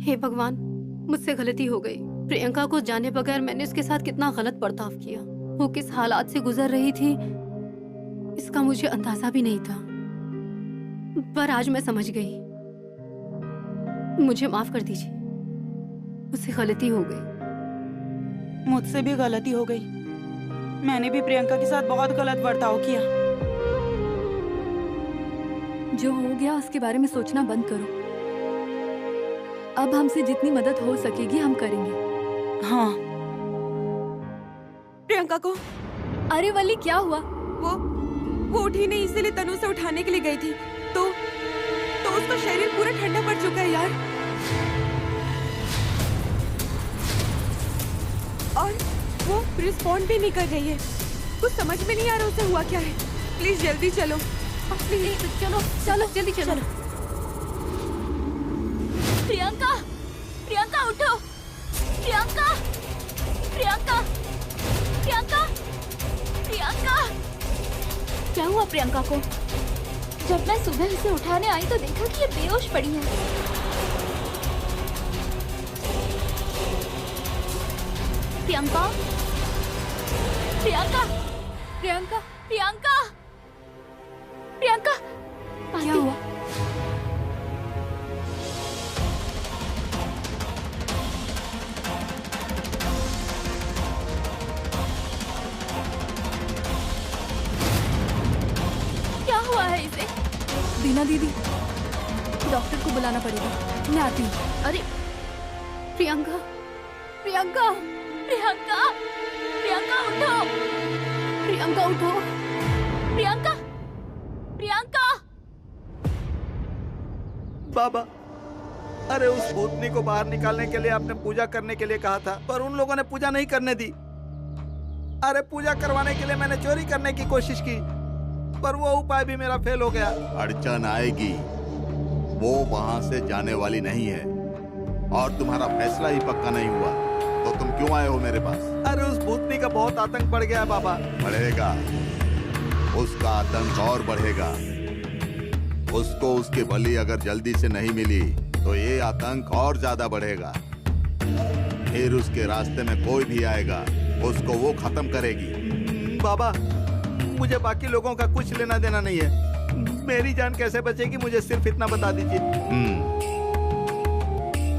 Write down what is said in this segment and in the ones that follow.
हे भगवान, मुझसे गलती हो गई। प्रियंका को जाने बगैर मैंने उसके साथ कितना गलत बर्ताव किया। वो किस हालात से गुजर रही थी इसका मुझे अंदाजा भी नहीं था, पर आज मैं समझ गई। मुझे माफ कर दीजिए, मुझसे गलती हो गई। मुझसे भी गलती हो गई। मैंने भी प्रियंका के साथ बहुत गलत बर्ताव किया। जो हो गया उसके बारे में सोचना बंद करो। अब हमसे जितनी मदद हो सकेगी हम करेंगे। हाँ। प्रियंका को अरे वली, क्या हुआ? वो उठी नहीं, इसीलिए तनु से उठाने के लिए गई थी तो उसका शरीर पूरा ठंडा पड़ चुका है यार। और वो रिस्पॉन्ड भी नहीं कर रही है। कुछ समझ में नहीं आ रहा उसे हुआ क्या है। प्लीज जल्दी चलो, प्लीज चलो चलो जल्दी चलो। प्रियंका, प्रियंका उठो। प्रियंका, प्रियंका, प्रियंका, प्रियंका। क्या हुआ प्रियंका को? जब मैं सुबह इसे उठाने आई तो देखा कि ये बेहोश पड़ी है। प्रियंका, प्रियंका, प्रियंका, प्रियंका, प्रियंका, क्या हुआ? क्या हुआ है इसे? दीना दीदी, डॉक्टर को बुलाना पड़ेगा। मैं आती हूँ। अरे प्रियंका, प्रियंका, प्रियंका, प्रियंका उठो। प्रियंका उठो। प्रियंका, प्रियंका। बाबा, अरे उस भूतनी को बाहर निकालने के लिए आपने पूजा करने के लिए कहा था, पर उन लोगों ने पूजा नहीं करने दी। अरे पूजा करवाने के लिए मैंने चोरी करने की कोशिश की, पर वो उपाय भी मेरा फेल हो गया। अड़चन आएगी, वो वहां से जाने वाली नहीं है और तुम्हारा फैसला ही पक्का नहीं हुआ तो तुम क्यों आए हो मेरे पास? अरे उस भूतनी का बहुत आतंक बढ़ गया बाबा। बढ़ेगा, उसका आतंक और बढ़ेगा। उसको उसकी बलि अगर जल्दी से नहीं मिली तो ये आतंक और ज्यादा बढ़ेगा। फिर उसके रास्ते में कोई भी आएगा, उसको वो खत्म करेगी। बाबा, मुझे बाकी लोगों का कुछ लेना देना नहीं है। मेरी जान कैसे बचेगी मुझे सिर्फ इतना बता दीजिए।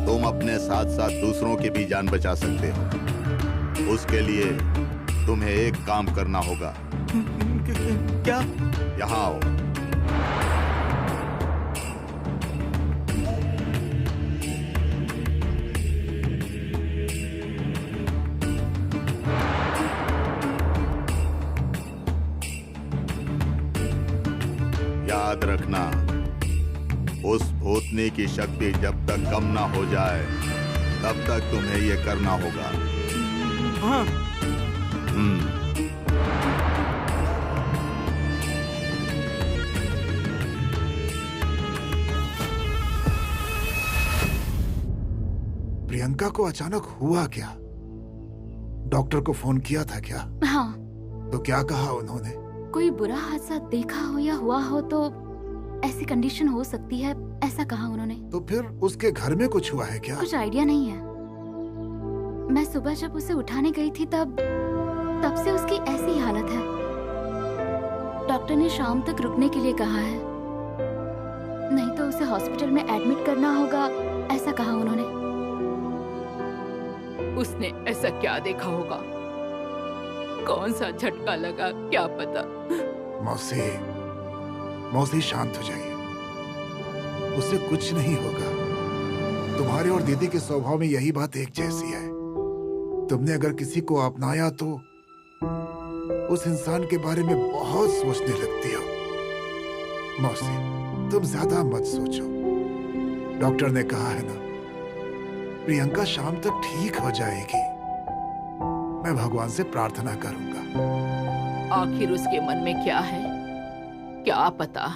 तुम अपने साथ साथ दूसरों की भी जान बचा सकते हो। उसके लिए तुम्हें एक काम करना होगा। क्या? यहाँ आओ। याद रखना, उस भूतनी की शक्ति जब तक कम ना हो जाए तब तक तुम्हें ये करना होगा। हाँ। प्रियंका को अचानक हुआ क्या? डॉक्टर को फोन किया था क्या? हाँ। तो क्या कहा उन्होंने? कोई बुरा हादसा देखा हो या हुआ हो तो ऐसी कंडीशन हो सकती है, ऐसा कहा उन्होंने। तो फिर उसके घर में कुछ हुआ है क्या? कुछ आइडिया नहीं है। मैं सुबह जब उसे उठाने गई थी तब से उसकी ऐसी हालत है। डॉक्टर ने शाम तक रुकने के लिए कहा है, नहीं तो उसे हॉस्पिटल में एडमिट करना होगा, ऐसा कहा उन्होंने। उसने ऐसा क्या देखा होगा? कौन सा झटका लगा, क्या पता। मौसी शांत हो जाइए, उससे कुछ नहीं होगा। तुम्हारे और दीदी के स्वभाव में यही बात एक जैसी है। तुमने अगर किसी को अपनाया तो उस इंसान के बारे में बहुत सोचने लगती हो। मौसी, तुम ज्यादा मत सोचो। डॉक्टर ने कहा है ना, प्रियंका शाम तक ठीक हो जाएगी। मैं भगवान से प्रार्थना करूंगा। आखिर उसके मन में क्या है, क्या पता।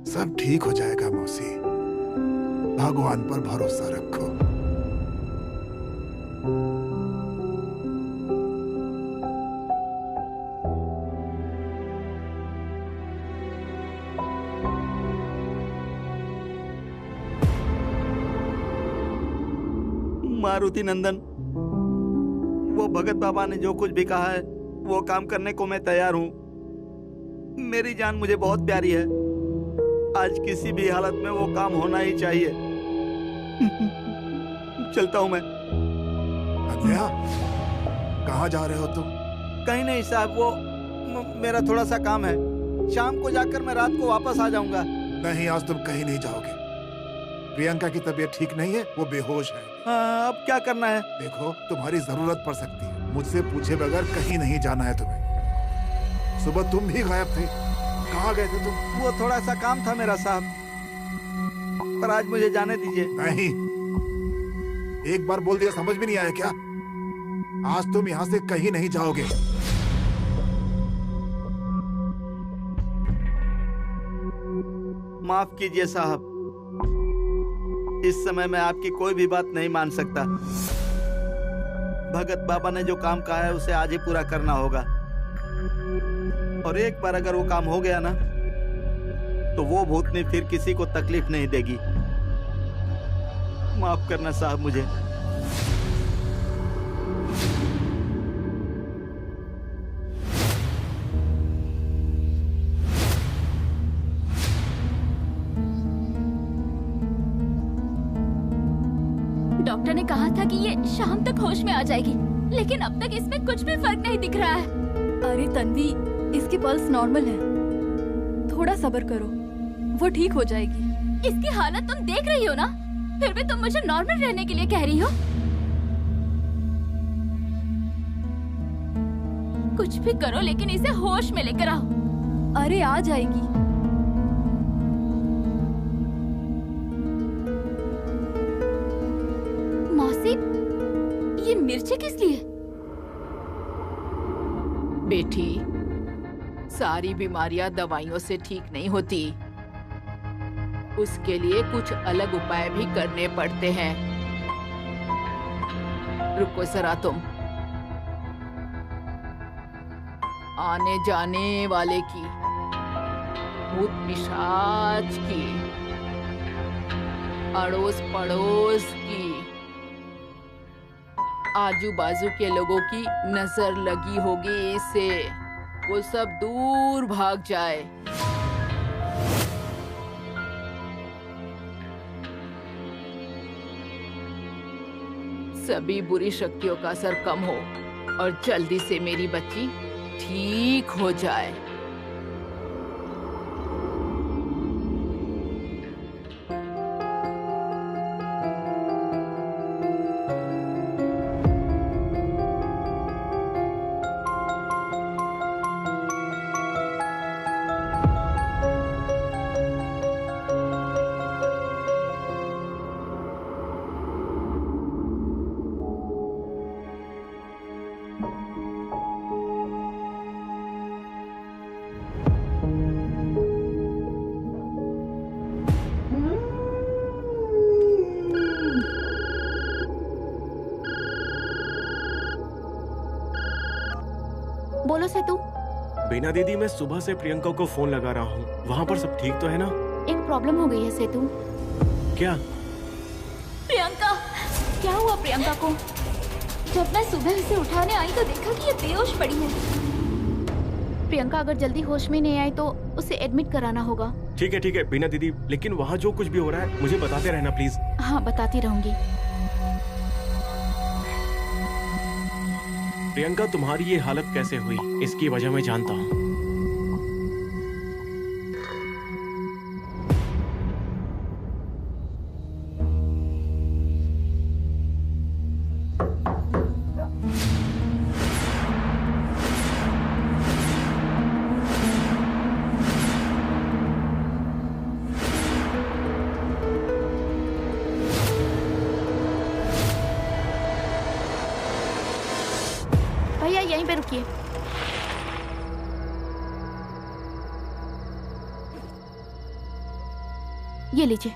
सब ठीक हो जाएगा मौसी, भगवान पर भरोसा रखो। मारुति नंदन, वो भगत बाबा ने जो कुछ भी कहा है वो काम करने को मैं तैयार हूँ। मेरी जान मुझे बहुत प्यारी है। आज किसी भी हालत में वो काम होना ही चाहिए। चलता हूँ मैं। अजया, कहाँ जा रहे हो तुम? कहीं नहीं साहब, वो मेरा थोड़ा सा काम है। शाम को जाकर मैं रात को वापस आ जाऊंगा। नहीं, आज तुम कहीं नहीं जाओगे। प्रियंका की तबीयत ठीक नहीं है, वो बेहोश है। हाँ, अब क्या करना है? देखो, तुम्हारी जरूरत पड़ सकती है। मुझसे पूछे बगैर कहीं नहीं जाना है तुम्हें। सुबह तुम भी गायब थे, कहाँ गए थे तुम? वो थोड़ा सा काम था मेरा साहब, पर आज मुझे जाने दीजिए। नहीं, एक बार बोल दिया समझ में नहीं आया क्या? आज तुम यहाँ से कहीं नहीं जाओगे। माफ कीजिए साहब, इस समय मैं आपकी कोई भी बात नहीं मान सकता। भगत बाबा ने जो काम कहा है उसे आज ही पूरा करना होगा। और एक बार अगर वो काम हो गया ना, तो वो भूतनी फिर किसी को तकलीफ नहीं देगी। माफ करना साहब मुझे। डॉक्टर ने कहा था कि ये शाम तक होश में आ जाएगी, लेकिन अब तक इसमें कुछ भी फर्क नहीं दिख रहा है। अरे तन्वी, इसकी पल्स नॉर्मल है, थोड़ा सब्र करो, वो ठीक हो जाएगी। इसकी हालत तुम देख रही हो ना, फिर भी तुम मुझे नॉर्मल रहने के लिए कह रही हो। कुछ भी करो लेकिन इसे होश में लेकर आओ। अरे आ जाएगी। मौसी, ये मिर्ची किस लिए? बेटी, सारी बीमारियां दवाइयों से ठीक नहीं होती। उसके लिए कुछ अलग उपाय भी करने पड़ते हैं। रुको जरा तुम। आने जाने वाले की, भूत पिशाच की, अड़ोस पड़ोस की, आजू बाजू के लोगों की नजर लगी होगी इसे, वो सब दूर भाग जाए। सभी बुरी शक्तियों का असर कम हो और जल्दी से मेरी बच्ची ठीक हो जाए। बोलो सेतु। बीना दीदी, मैं सुबह से प्रियंका को फोन लगा रहा हूँ। वहाँ पर सब ठीक तो है ना? एक प्रॉब्लम हो गई है सेतु। क्या? प्रियंका, क्या हुआ प्रियंका को? जब मैं सुबह इसे उठाने आई तो देखा कि ये बेहोश पड़ी है। प्रियंका अगर जल्दी होश में नहीं आई तो उसे एडमिट कराना होगा। ठीक है बीना दीदी, लेकिन वहाँ जो कुछ भी हो रहा है मुझे बताते रहना प्लीज। हाँ, बताती रहूंगी। प्रियंका, तुम्हारी ये हालत कैसे हुई, इसकी वजह मैं जानता हूँ। भैया यहीं पे रुकिए। ये लीजिए।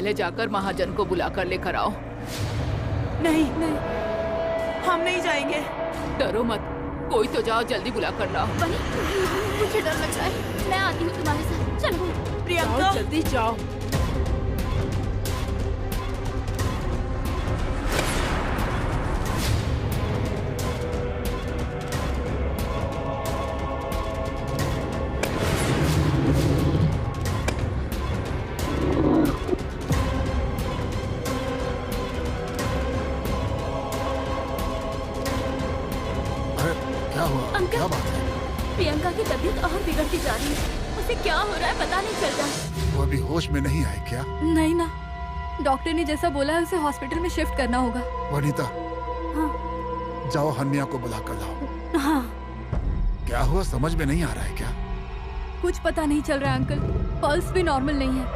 पहले जाकर महाजन को बुला कर लेकर आओ। नहीं नहीं, हम नहीं जाएंगे। डरो मत, कोई तो जाओ, जल्दी बुला कर लाओ। बनी, मुझे डर लग रहा है। मैं आती हूँ तुम्हारे साथ। चलो प्रियंका, जाओ, जल्दी जाओ। क्या बात है? प्रियंका की तबीयत और बिगड़ती जा रही है। उसे क्या हो रहा है पता नहीं चल रहा। वो अभी होश में नहीं है क्या? नहीं ना, डॉक्टर ने जैसा बोला है उसे हॉस्पिटल में शिफ्ट करना होगा। वनीता, हाँ। जाओ हन्या को बुला कर लाओ। हाँ। क्या हुआ समझ में नहीं आ रहा है क्या? कुछ पता नहीं चल रहा है अंकल, पल्स भी नॉर्मल नहीं है।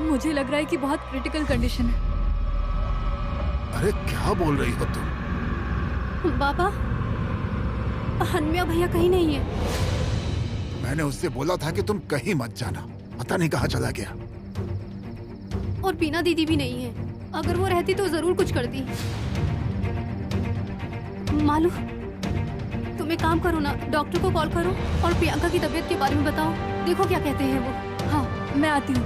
मुझे लग रहा है कि बहुत क्रिटिकल कंडीशन है। अरे क्या बोल रही हो तुम? बाबा, हन्या भैया कहीं नहीं है। मैंने उससे बोला था कि तुम कहीं मत जाना, पता नहीं कहाँ चला गया। और बीना दीदी भी नहीं है। अगर वो रहती तो जरूर कुछ करती। मालू, तुम एक काम करो ना, डॉक्टर को कॉल करो और प्रियंका की तबीयत के बारे में बताओ। देखो क्या कहते हैं वो। हाँ, मैं आती हूँ।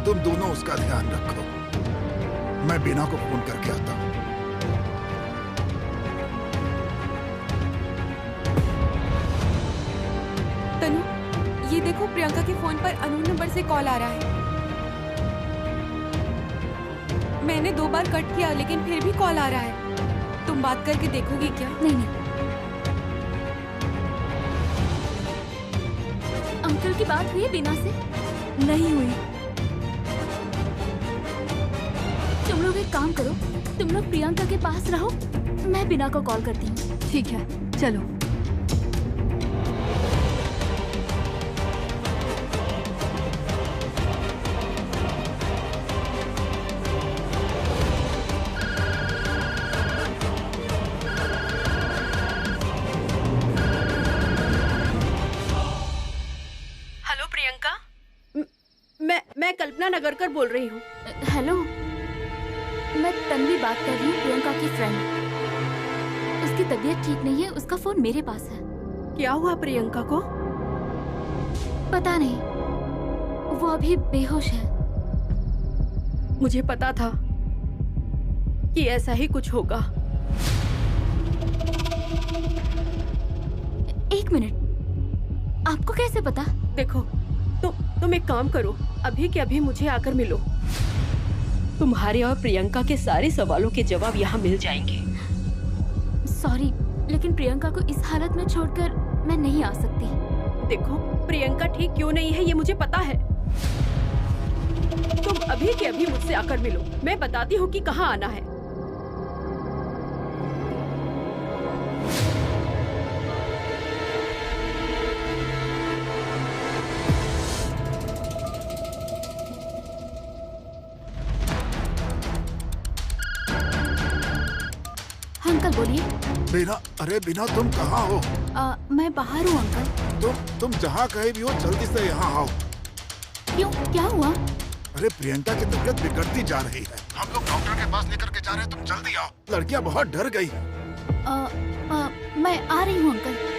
तुम दोनों उसका ध्यान रखो, मैं बीना को फोन करके आता हूँ। तनु, ये देखो प्रियंका के फोन पर अननोन नंबर से कॉल आ रहा है। मैंने 2 बार कट किया लेकिन फिर भी कॉल आ रहा है। तुम बात करके देखोगी क्या? नहीं नहीं, अंकल की बात हुई है बीना से? नहीं हुई। तुम लोग एक काम करो, तुम लोग प्रियंका के पास रहो, मैं बीना को कॉल करती हूँ। ठीक है, चलो। हेलो प्रियंका, मैं कल्पना नगरकर बोल रही हूँ। हेलो, मैं तन्वी बात कर रही हूँ, प्रियंका की फ्रेंड। उसकी तबीयत ठीक नहीं है, उसका फोन मेरे पास है। क्या हुआ प्रियंका को? पता नहीं, वो अभी बेहोश है। मुझे पता था कि ऐसा ही कुछ होगा। एक मिनट, आपको कैसे पता? देखो, तुम एक काम करो, अभी के अभी मुझे आकर मिलो। तुम्हारे और प्रियंका के सारे सवालों के जवाब यहाँ मिल जाएंगे। सॉरी, लेकिन प्रियंका को इस हालत में छोड़कर मैं नहीं आ सकती। देखो, प्रियंका ठीक क्यों नहीं है ये मुझे पता है। तुम अभी के अभी मुझसे आकर मिलो, मैं बताती हूँ कि कहाँ आना है। अंकल बोलिए। बीना, अरे बीना तुम कहाँ हो? मैं बाहर हूँ अंकल। तुम जहाँ कहीं भी हो जल्दी से यहाँ आओ। क्यों, क्या हुआ? अरे प्रियंका की तबीयत बिगड़ती जा रही है, हम लोग डॉक्टर के पास लेकर के जा रहे हैं, तुम जल्दी आओ। लड़कियाँ बहुत डर गई। मैं आ रही हूँ अंकल।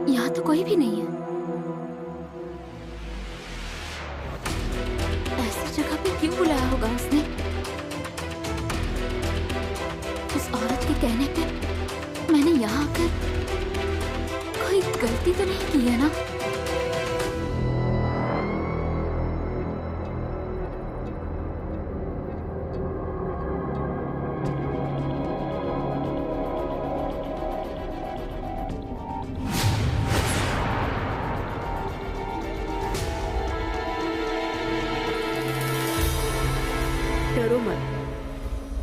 यहाँ तो कोई भी नहीं है। ऐसी जगह पे क्यों बुलाया होगा उसने? उस औरत के कहने पे मैंने यहाँ आकर कोई गलती तो नहीं की है ना?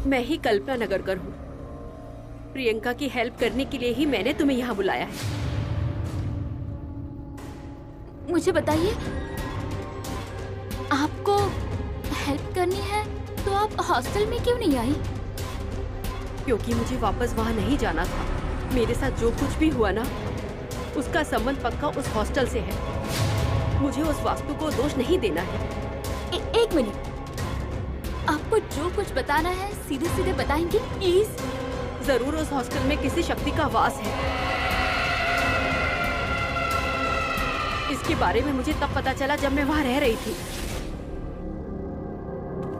मैं ही कल्पना नगरकर हूँ। प्रियंका की हेल्प करने के लिए ही मैंने तुम्हें यहाँ बुलाया है। मुझे बताइए, आपको हेल्प करनी है तो आप हॉस्टल में क्यों नहीं आई? क्योंकि मुझे वापस वहाँ नहीं जाना था। मेरे साथ जो कुछ भी हुआ ना, उसका संबंध पक्का उस हॉस्टल से है। मुझे उस वास्तु को दोष नहीं देना है। एक मिनट, आपको जो कुछ बताना है सीधे सीधे बताएंगे प्लीज? जरूर उस हॉस्टल में किसी शक्ति का वास है। इसके बारे में मुझे तब पता चला जब मैं वहाँ रह रही थी।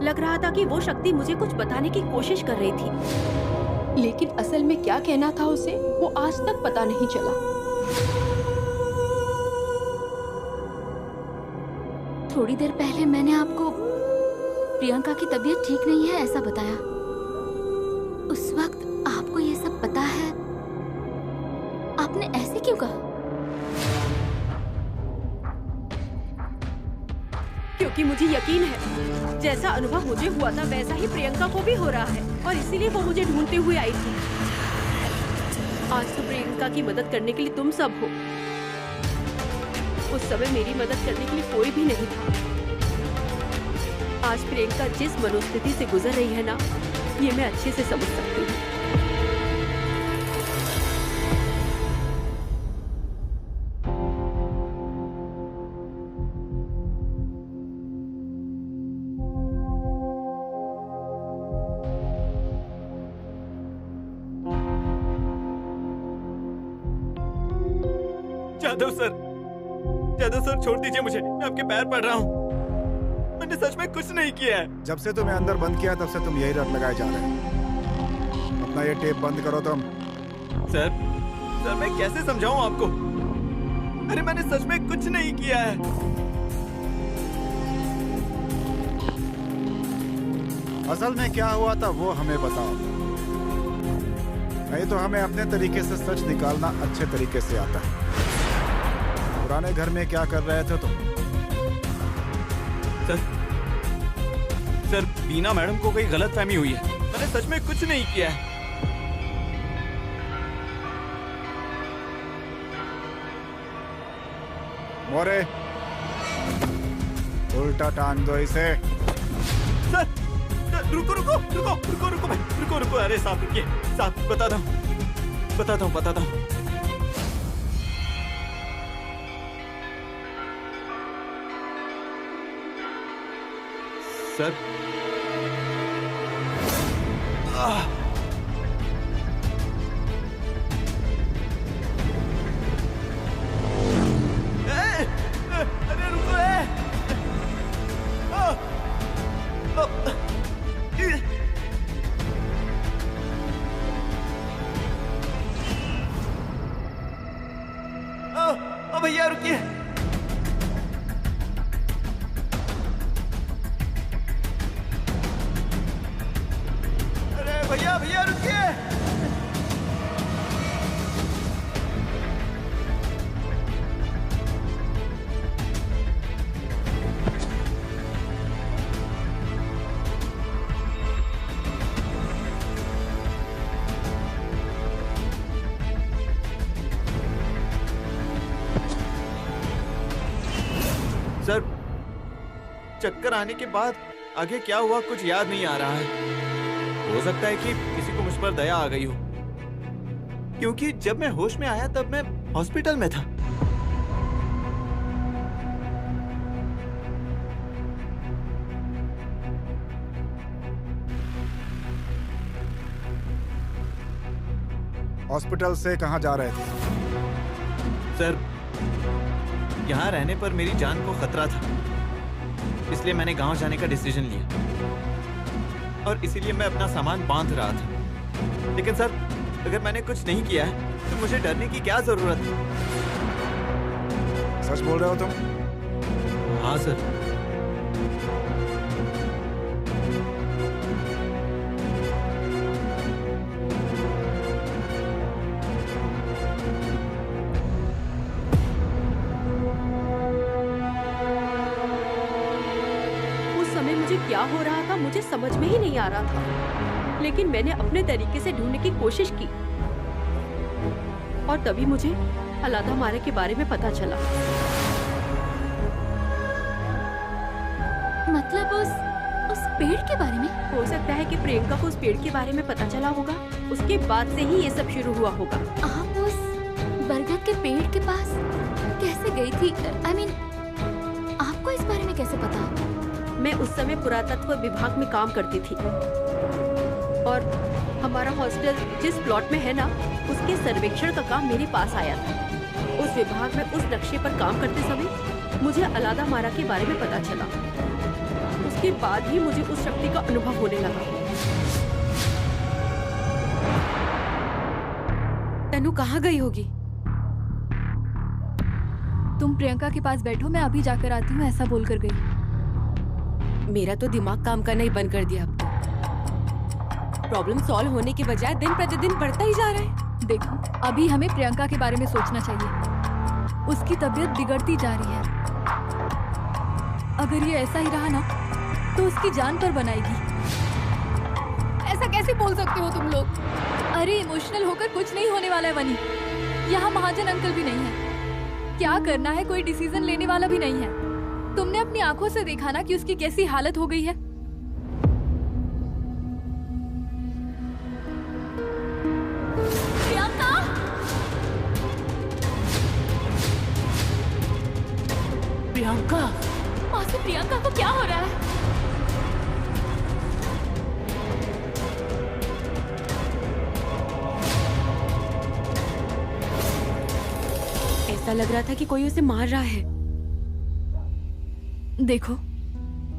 लग रहा था कि वो शक्ति मुझे कुछ बताने की कोशिश कर रही थी, लेकिन असल में क्या कहना था उसे वो आज तक पता नहीं चला। थोड़ी देर पहले मैंने आपको प्रियंका की तबीयत ठीक नहीं है ऐसा बताया। उस वक्त आपको ये सब पता है, आपने ऐसे क्यों कहा? क्योंकि मुझे यकीन है जैसा अनुभव मुझे हुआ था वैसा ही प्रियंका को भी हो रहा है, और इसीलिए वो मुझे ढूंढते हुए आई थी। आज तो प्रियंका की मदद करने के लिए तुम सब हो। उस समय मेरी मदद करने के लिए कोई भी नहीं था। आज प्रियंका जिस मनोस्थिति से गुजर रही है ना, ये मैं अच्छे से समझ सकती हूँ। जादव सर छोड़ दीजिए मुझे, मैं आपके पैर पड़ रहा हूँ। मैंने सच में कुछ नहीं किया है। जब से तुम्हें अंदर बंद किया तब से तुम यही रट लगाए जा रहे हो। अपना ये टेप बंद करो तुम। सर मैं कैसे समझाऊं आपको? अरे मैंने सच में कुछ नहीं किया है। असल में क्या हुआ था वो हमें बताओ, नहीं तो हमें अपने तरीके से सच निकालना अच्छे तरीके से आता है। पुराने घर में क्या कर रहे थे तुम? सर बीना मैडम को कोई गलतफहमी हुई है। मैंने सच में कुछ नहीं किया है। मोरे, उल्टा टांग दो इसे। सर रुको भाई, अरे साहब रुकिए, साहब बताता हूँ। सर अरे रुको भैया रुकिए। भैया रुकिए। सर चक्कर आने के बाद आगे क्या हुआ कुछ याद नहीं आ रहा है। हो सकता है कि किसी को मुझ पर दया आ गई हो, क्योंकि जब मैं होश में आया तब मैं हॉस्पिटल में था। हॉस्पिटल से कहाँ जा रहे थे? सर यहाँ रहने पर मेरी जान को खतरा था, इसलिए मैंने गांव जाने का डिसीजन लिया और इसीलिए मैं अपना सामान बांध रहा था। लेकिन सर अगर मैंने कुछ नहीं किया है तो मुझे डरने की क्या जरूरत है? सच बोल रहे हो तुम? हाँ सर। उस समय मुझे क्या हो रहा था मुझे समझ में ही नहीं आ रहा था। लेकिन मैंने अपने तरीके से ढूंढने की कोशिश की और तभी मुझे अलादा मारा के बारे में पता चला। मतलब उस पेड़ के बारे में? हो सकता है कि प्रियंका को उस पेड़ के बारे में पता चला होगा। उसके बाद से ही ये सब शुरू हुआ होगा। आप उस बरगद के पेड़ के पास कैसे गई थी? I mean, आपको इस बारे में कैसे पता? मैं उस समय पुरातत्व विभाग में काम करती थी और हमारा हॉस्टल जिस प्लॉट में है ना, उसके सर्वेक्षण का काम मेरे पास आया था। उस विभाग में उस नक्शे पर काम करते समय मुझे अलादा मारा के बारे में पता चला। उसके बाद ही मुझे उस शक्ति का अनुभव होने लगा। तनु कहाँ गई होगी? तुम प्रियंका के पास बैठो, मैं अभी जाकर आती हूँ, ऐसा बोलकर गई। मेरा तो दिमाग काम करना ही बंद कर दिया अब तो। प्रॉब्लम सॉल्व होने के बजाय दिन प्रतिदिन बढ़ता ही जा रहा है। देखो, अभी हमें प्रियंका के बारे में सोचना चाहिए। उसकी तबीयत बिगड़ती जा रही है। अगर ये ऐसा ही रहा ना तो उसकी जान पर बनाएगी। ऐसा कैसे बोल सकते हो तुम लोग? अरे इमोशनल होकर कुछ नहीं होने वाला है वनी। यहाँ महाजन अंकल भी नहीं है। क्या करना है कोई डिसीजन लेने वाला भी नहीं है। तुमने अपनी आंखों से देखा ना कि उसकी कैसी हालत हो गई है। प्रियंका! प्रियंका! मासी, प्रियंका को क्या हो रहा है? ऐसा लग रहा था कि कोई उसे मार रहा है। देखो,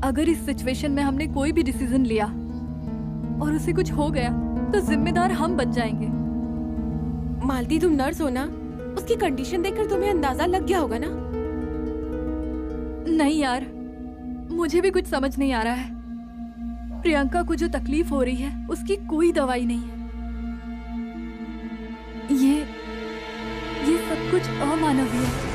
अगर इस सिचुएशन में हमने कोई भी डिसीजन लिया और उसे कुछ हो गया तो जिम्मेदार हम बन जाएंगे। मालती, तुम नर्स हो ना? उसकी कंडीशन देखकर तुम्हें अंदाजा लग गया होगा ना? नहीं यार, मुझे भी कुछ समझ नहीं आ रहा है। प्रियंका को जो तकलीफ हो रही है उसकी कोई दवाई नहीं है। ये सब कुछ अमानवीय है।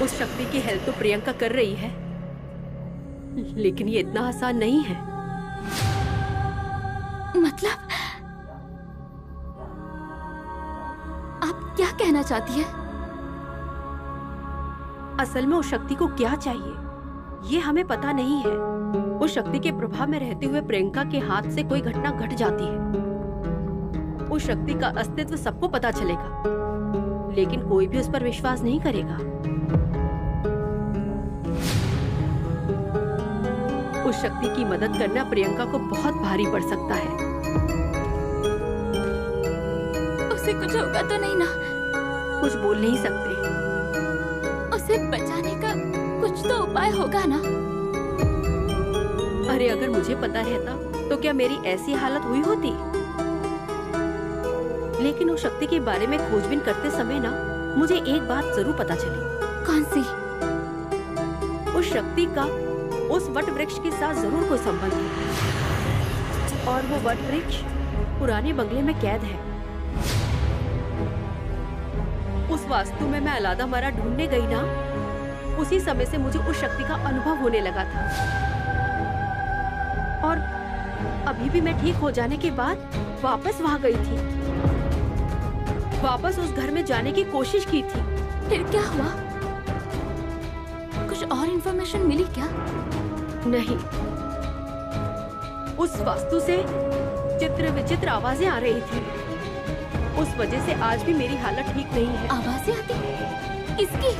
उस शक्ति की हेल्प तो प्रियंका कर रही है, लेकिन ये इतना आसान नहीं है। मतलब आप क्या कहना चाहती है? असल में उस शक्ति को क्या चाहिए ये हमें पता नहीं है। उस शक्ति के प्रभाव में रहते हुए प्रियंका के हाथ से कोई घटना घट जाती है। उस शक्ति का अस्तित्व सबको पता चलेगा, लेकिन कोई भी उस पर विश्वास नहीं करेगा। उस शक्ति की मदद करना प्रियंका को बहुत भारी पड़ सकता है। उसे कुछ होगा तो नहीं ना? कुछ बोल नहीं सकते। उसे बचाने का कुछ तो उपाय होगा ना? अरे अगर मुझे पता रहता तो क्या मेरी ऐसी हालत हुई होती? लेकिन उस शक्ति के बारे में खोजबीन करते समय ना मुझे एक बात जरूर पता चली। कौन सी? उस शक्ति का उस वट वृक्ष के साथ जरूर कोई संबंध है, और वो वट वृक्ष पुराने बंगले में कैद है। उस वास्तु में मैं अलादा मारा ढूंढने गई ना, उसी समय से मुझे उस शक्ति का अनुभव होने लगा था। और अभी भी मैं ठीक हो जाने के बाद वापस वहां गई थी, वापस उस घर में जाने की कोशिश की थी। फिर क्या हुआ? कुछ और इन्फॉर्मेशन मिली क्या? नहीं, उस वास्तु से चित्र विचित्र आवाजें आ रही थी। उस वजह से आज भी मेरी हालत ठीक नहीं है। आवाजें आती? किसकी?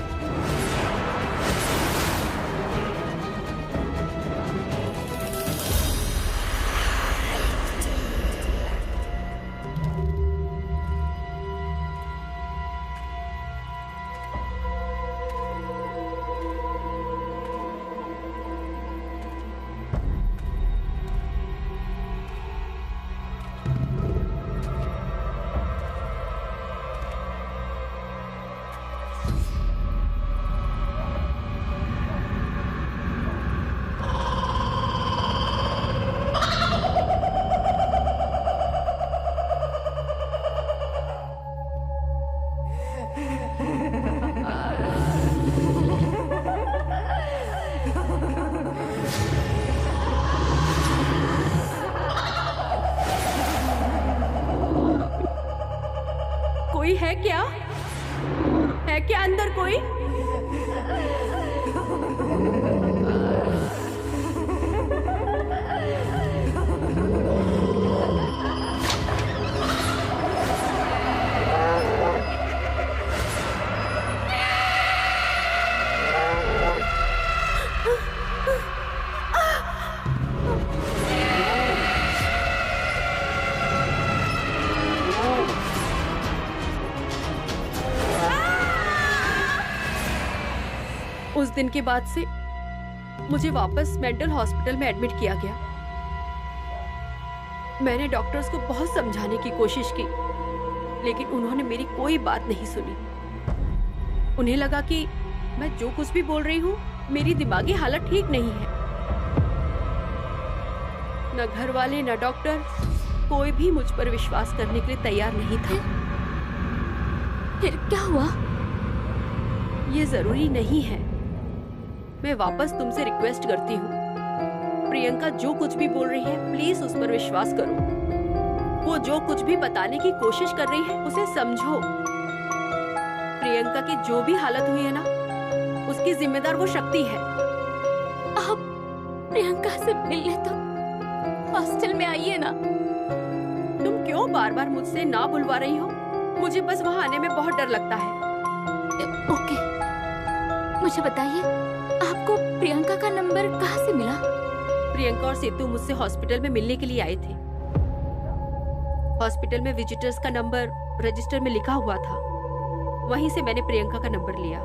है क्या अंदर कोई? उस दिन के बाद से मुझे वापस मेंटल हॉस्पिटल में एडमिट किया गया। मैंने डॉक्टर्स को बहुत समझाने की कोशिश की, लेकिन उन्होंने मेरी कोई बात नहीं सुनी। उन्हें लगा कि मैं जो कुछ भी बोल रही हूँ, मेरी दिमागी हालत ठीक नहीं है। न घर वाले न डॉक्टर, कोई भी मुझ पर विश्वास करने के लिए तैयार नहीं था। फिर क्या हुआ? ये जरूरी नहीं है। मैं वापस तुमसे रिक्वेस्ट करती हूँ, प्रियंका जो कुछ भी बोल रही है प्लीज उस पर विश्वास करो। वो जो कुछ भी बताने की कोशिश कर रही है उसे समझो। प्रियंका की जो भी हालत हुई है ना, उसकी जिम्मेदार वो शक्ति है। आप प्रियंका से मिलने तो हॉस्टल में आइए ना। तुम क्यों बार बार मुझसे ना बुलवा रही हो? मुझे बस वहाँ आने में बहुत डर लगता है। ओके, मुझे बताइए आपको प्रियंका का नंबर कहाँ से मिला? प्रियंका और सेतु मुझसे हॉस्पिटल में मिलने के लिए आए थे। हॉस्पिटल में विजिटर्स का नंबर रजिस्टर में लिखा हुआ था, वहीं से मैंने प्रियंका का नंबर लिया।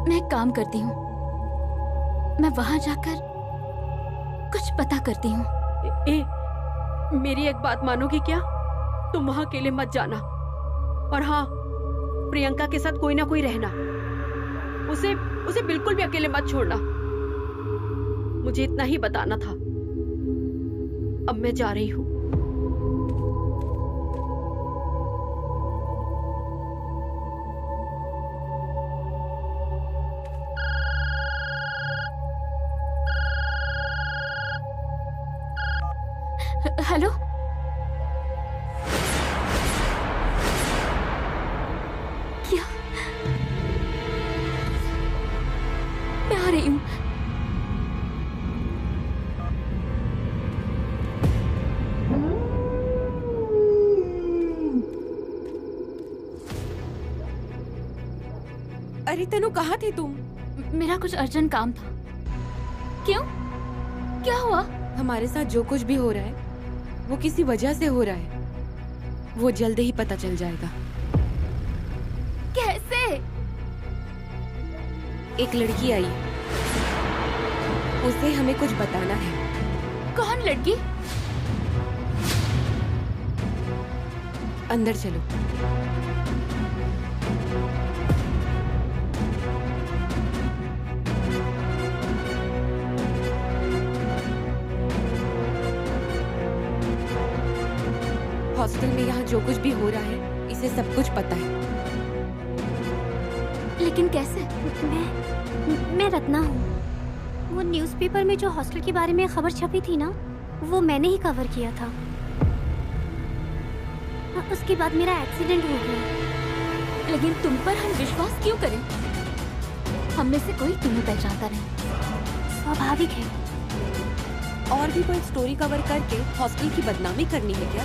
मैं एक काम करती हूँ, मैं वहाँ जाकर कुछ पता करती हूँ। मेरी एक बात मानोगी क्या? तुम वहाँ अकेले मत जाना, और हाँ, प्रियंका के साथ कोई ना कोई रहना। उसे बिल्कुल भी अकेले मत छोड़ना। मुझे इतना ही बताना था। अब मैं जा रही हूँ। हेलो, क्या? मैं आ रही हूँ। अरे तनु, कहाँ थी तुम? मेरा कुछ अर्जेंट काम था। क्यों? क्या हुआ? हमारे साथ जो कुछ भी हो रहा है वो किसी वजह से हो रहा है। वो जल्द ही पता चल जाएगा। कैसे? एक लड़की आई है, उसे हमें कुछ बताना है। कौन लड़की? अंदर चलो। हॉस्टल में यहाँ जो कुछ भी हो रहा है इसे सब कुछ पता है। लेकिन कैसे? मैं रत्ना हूँ। वो न्यूज़पेपर में जो हॉस्टल के बारे में खबर छपी थी ना, वो मैंने ही कवर किया था। उसके बाद मेरा एक्सीडेंट हो गया। लेकिन तुम पर हम विश्वास क्यों करें? हम में से कोई तुम्हें पहचानता नहीं। स्वाभाविक है। और भी कोई स्टोरी कवर करके हॉस्टल की बदनामी करनी है क्या?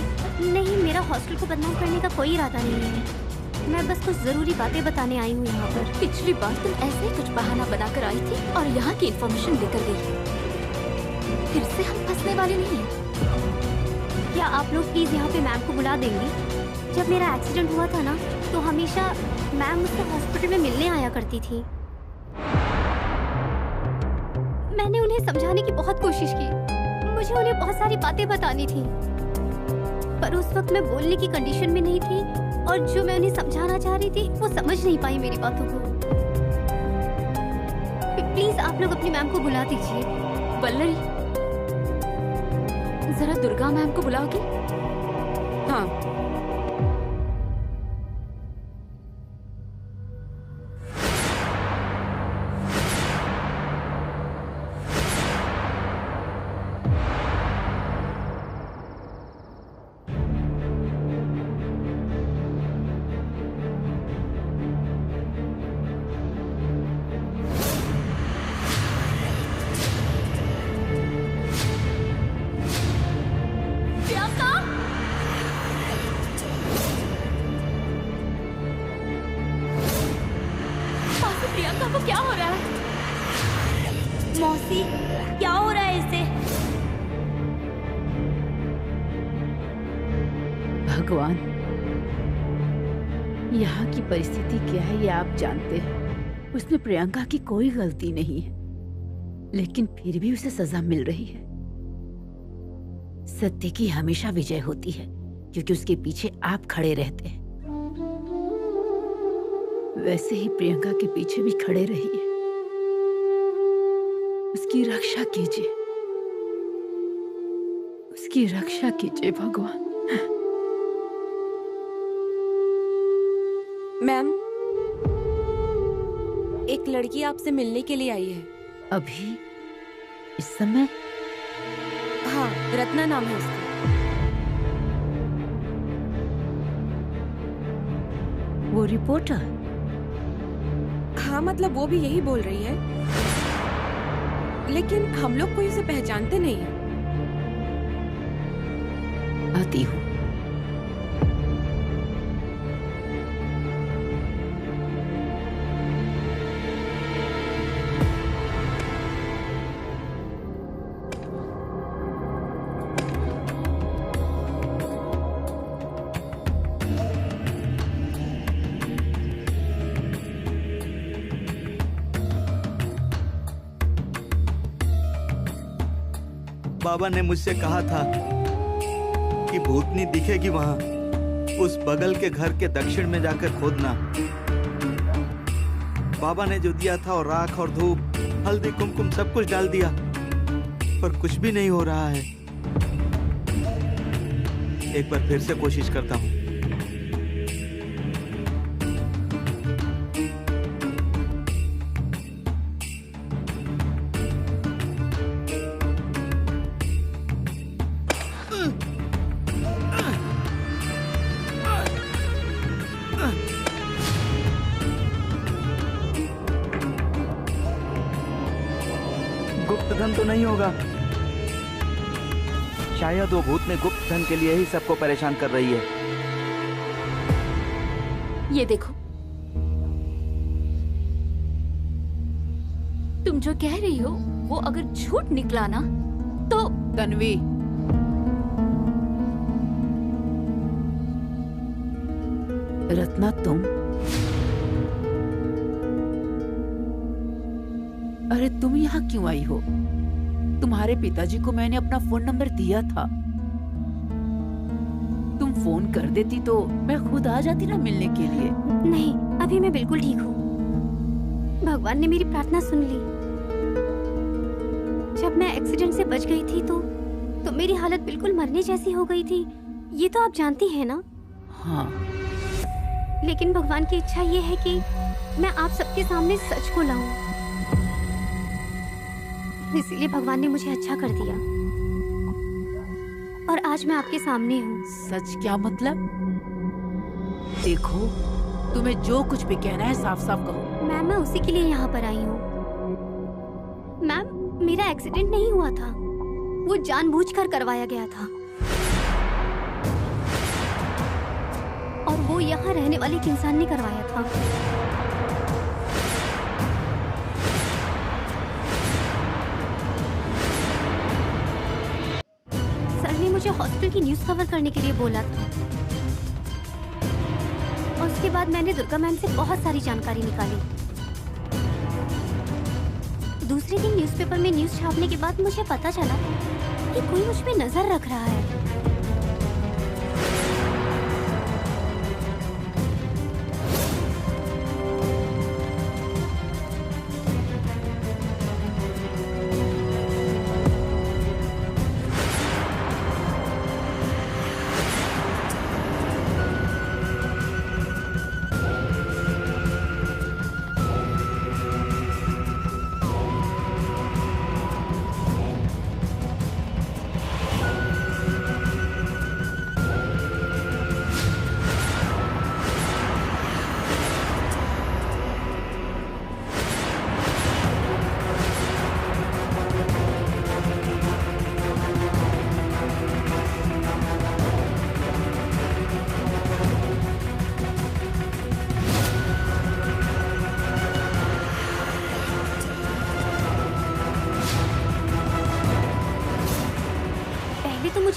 नहीं, मेरा हॉस्टल को बदनाम करने का कोई इरादा नहीं है। मैं बस कुछ जरूरी बातें बताने आई हूँ यहाँ पर। पिछली बार तुम ऐसे ही कुछ बहाना बनाकर आई थी और यहाँ की इन्फॉर्मेशन लेकर गई। फिर से हम फंसने वाले नहीं हैं। क्या आप लोग प्लीज यहाँ पे मैम को बुला देंगी? जब मेरा एक्सीडेंट हुआ था ना, तो हमेशा मैम मुझसे हॉस्पिटल में मिलने आया करती थी। मैंने उन्हें समझाने की बहुत कोशिश की। मुझे उन्हें बहुत सारी बातें बतानी थी, पर उस वक्त मैं बोलने की कंडीशन में नहीं थी, और जो मैं उन्हें समझाना चाह रही थी वो समझ नहीं पाई मेरी बातों को। प्लीज आप लोग अपनी मैम को बुला दीजिए। वल्लरी, जरा दुर्गा मैम को बुलाओगी? हाँ। प्रियंका को क्या हो रहा है? मौसी, क्या हो रहा है इसे? भगवान, यहाँ की परिस्थिति क्या है ये आप जानते हैं। उसमें प्रियंका की कोई गलती नहीं है, लेकिन फिर भी उसे सजा मिल रही है। सत्य की हमेशा विजय होती है, क्योंकि उसके पीछे आप खड़े रहते हैं। वैसे ही प्रियंका के पीछे भी खड़े रहिए, उसकी रक्षा कीजिए, उसकी रक्षा कीजिए भगवान। मैम, एक लड़की आपसे मिलने के लिए आई है। अभी इस समय? हाँ, रत्ना नाम है उसका। वो रिपोर्टर? हाँ, मतलब वो भी यही बोल रही है, लेकिन हम लोग कोई उसे पहचानते नहीं है। आती हूँ। बाबा ने मुझसे कहा था कि भूतनी दिखेगी वहां, उस बगल के घर के दक्षिण में जाकर खोदना। बाबा ने जो दिया था, और राख और धूप, हल्दी, कुमकुम सब कुछ डाल दिया, पर कुछ भी नहीं हो रहा है। एक बार फिर से कोशिश करता हूँ। गुप्त धन तो नहीं होगा? शायद वो भूतनी गुप्त धन के लिए ही सबको परेशान कर रही है। ये देखो, तुम जो कह रही हो वो अगर झूठ निकला ना तो। तन्वी, रत्ना तुम? अरे तुम यहाँ क्यों आई हो? तुम्हारे पिताजी को मैंने अपना फोन नंबर दिया था। तुम फोन कर देती तो मैं खुद आ जाती ना मिलने के लिए। नहीं, अभी मैं बिल्कुल ठीक हूँ। भगवान ने मेरी प्रार्थना सुन ली। जब मैं एक्सीडेंट से बच गई थी तो मेरी हालत बिल्कुल मरने जैसी हो गई थी। ये तो आप जानती हैं ना? हाँ। लेकिन भगवान की इच्छा ये है कि मैं आप सबके सामने सच को लाऊं। इसीलिए भगवान ने मुझे अच्छा कर दिया और आज मैं आपके सामने हूँ। सच क्या मतलब? देखो, तुम्हें जो कुछ भी कहना है साफ साफ कहो। मैम, मैं उसी के लिए यहाँ पर आई हूँ। मैम, मेरा एक्सीडेंट नहीं हुआ था, वो जानबूझकर करवाया गया था। और वो यहाँ रहने वाले एक इंसान ने करवाया था। सर ने मुझे हॉस्पिटल की न्यूज़ कवर करने के लिए बोला था। और उसके बाद मैंने दुर्गा मैम से बहुत सारी जानकारी निकाली। दूसरे दिन न्यूज़पेपर में न्यूज़ छापने के बाद मुझे पता चला कि कोई मुझ पे नजर रख रहा है।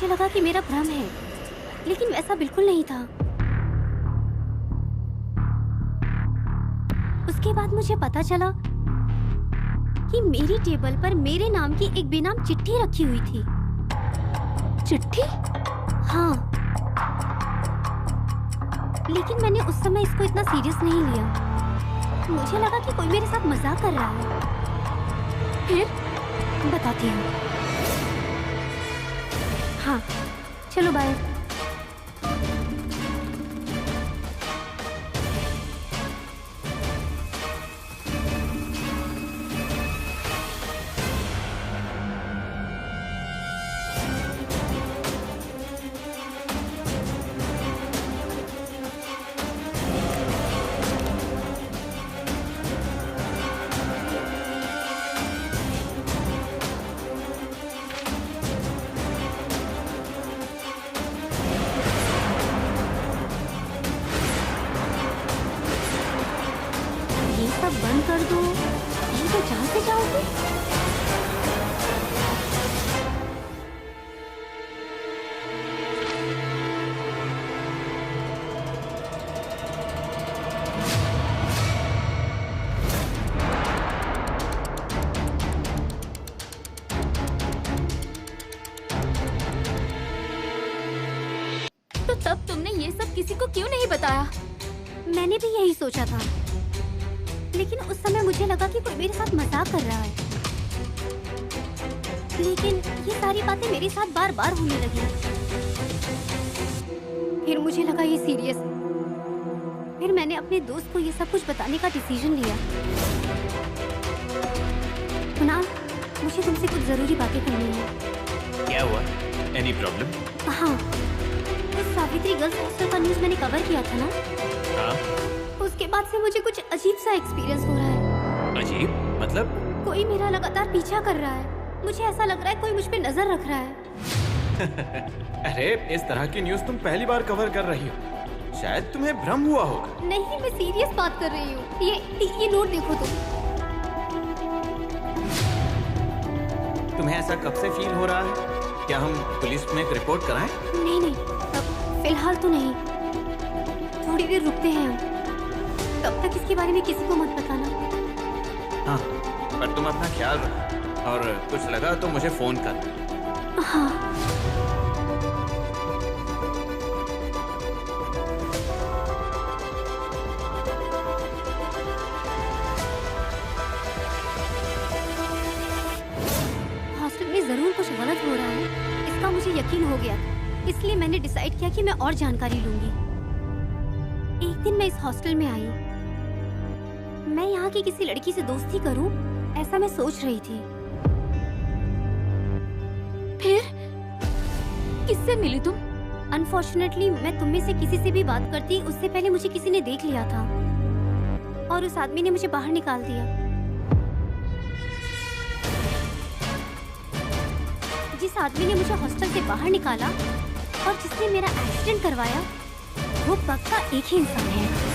मुझे लगा कि मेरा भ्रम है, लेकिन वैसा बिल्कुल नहीं था। उसके बाद मुझे पता चला कि मेरी टेबल पर मेरे नाम की एक बेनाम चिट्ठी रखी हुई थी। चिट्ठी? हाँ, लेकिन मैंने उस समय इसको इतना सीरियस नहीं लिया। मुझे लगा कि कोई मेरे साथ मजाक कर रहा है। फिर बताती हूँ। हाँ, चलो बाय। बंद कर दो, ये तो जहाँ से जाओगे। तो तब तुमने ये सब किसी को क्यों नहीं बताया? मैंने भी यही सोचा था, लेकिन उस समय मुझे लगा कि कोई मेरे साथ मजाक कर रहा है। लेकिन ये सारी बातें मेरे साथ बार बार होने लगी। फिर मुझे लगा ये सीरियस है। फिर मैंने अपने दोस्त को ये सब कुछ बताने का डिसीजन लिया। कुणाल, मुझे तुमसे कुछ जरूरी बातें करनी है। क्या हुआ? Any problem? हाँ, उस सावित्री गर्ल्स हॉस्टल का न्यूज़ मैंने कवर किया था ना। हाँ? उसके बाद से मुझे कुछ अजीब सा एक्सपीरियंस हो रहा है। अजीब? मतलब? कोई मेरा लगातार पीछा कर रहा है। मुझे ऐसा लग रहा है कोई मुझ पे नजर रख रहा है। अरे, इस तरह की न्यूज़ तुम पहली बार कवर कर रही हो। शायद तुम्हें भ्रम हुआ होगा। नहीं, मैं सीरियस बात कर रही हूँ। ये नोट देखो तुम। तुम्हें ऐसा कब से फील हो रहा है? क्या हम पुलिस में एक रिपोर्ट कराएं? नहीं, फिलहाल तो नहीं। थोड़ी देर रुकते हैं हम। तब तक इसके बारे में किसी को मत बताना। हाँ, पर तुम अपना ख्याल रखो और कुछ लगा तो मुझे फोन कर। हाँ। हॉस्टल में जरूर कुछ गलत हो रहा है, इसका मुझे यकीन हो गया। इसलिए मैंने डिसाइड किया कि मैं और जानकारी लूंगी। एक दिन मैं इस हॉस्टल में आई। मैं यहाँ की किसी लड़की से दोस्ती करूं, ऐसा मैं सोच रही थी। फिर किससे मिली तुम? अनफॉर्चुनेटली मैं तुम में से किसी से भी बात करती उससे पहले मुझे किसी ने देख लिया था और उस आदमी ने मुझे बाहर निकाल दिया। जिस आदमी ने मुझे हॉस्टल से बाहर निकाला और जिसने मेरा एक्सीडेंट करवाया, वो पक्का एक ही इंसान है।